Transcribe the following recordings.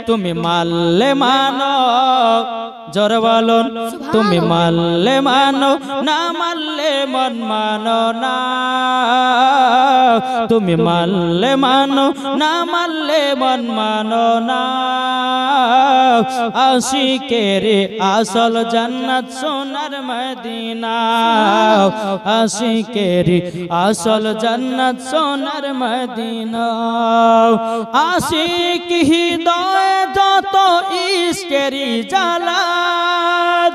তুমি মানলে মানো জোরে বলুন তুমি মানলে মানো না মানলে মন মানো না তুমি মানলে মানো না মানলে মন মানো না আশিকের আসল জান্নাত সোনার মদিনা আশিকের আসল জান্নাত সোনার মদিনা আশিক হৃদয় যত ইশকেরি জ্বালা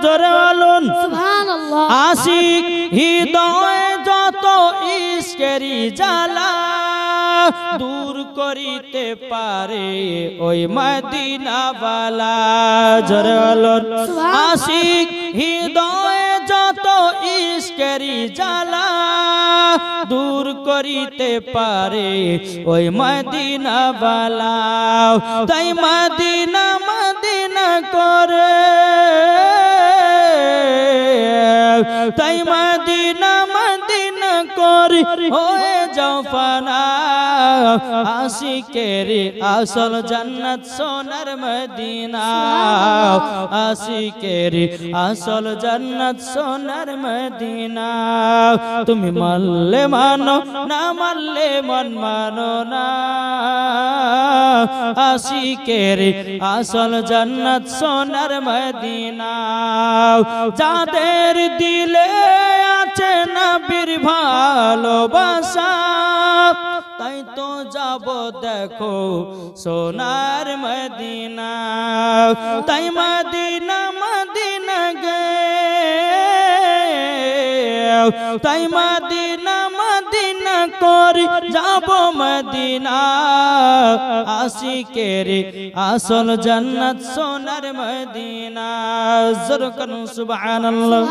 জোরে বলুন সুবহানাল্লাহ আশিক হৃদয় যত ইশকেরি জ্বালা দূর করিতে পারে ওই মদিনাওয়ালা জোরে বলুন আশিক হৃদয় যত ইশকেরি জ্বালা দূর করিতে পারে ওই মদিনাওয়ালা তাই মদিনা মদিনা করে তাই মদিনা মদিনা করে হয়ে যাও ফানা আশিকের আসল জান্নাত সোনার মদিনা আশিকের আসল জান্নাত সোনার মদিনা তুমি মানলে মানো না মানলে মন মানো না আশিকের আসল জান্নাত সোনার মদিনা যাদের দিলে আছে নবীর ভালোবাসা তাই তো যাব দেখো সোনার মদিনা তাই মদিনা মদিনা গে তাই মদিনা মদিনা করে যাব মদিনা আশিকের আসল জান্নাত সোনার মদিনা জোরে করুন সুবহানাল্লাহ।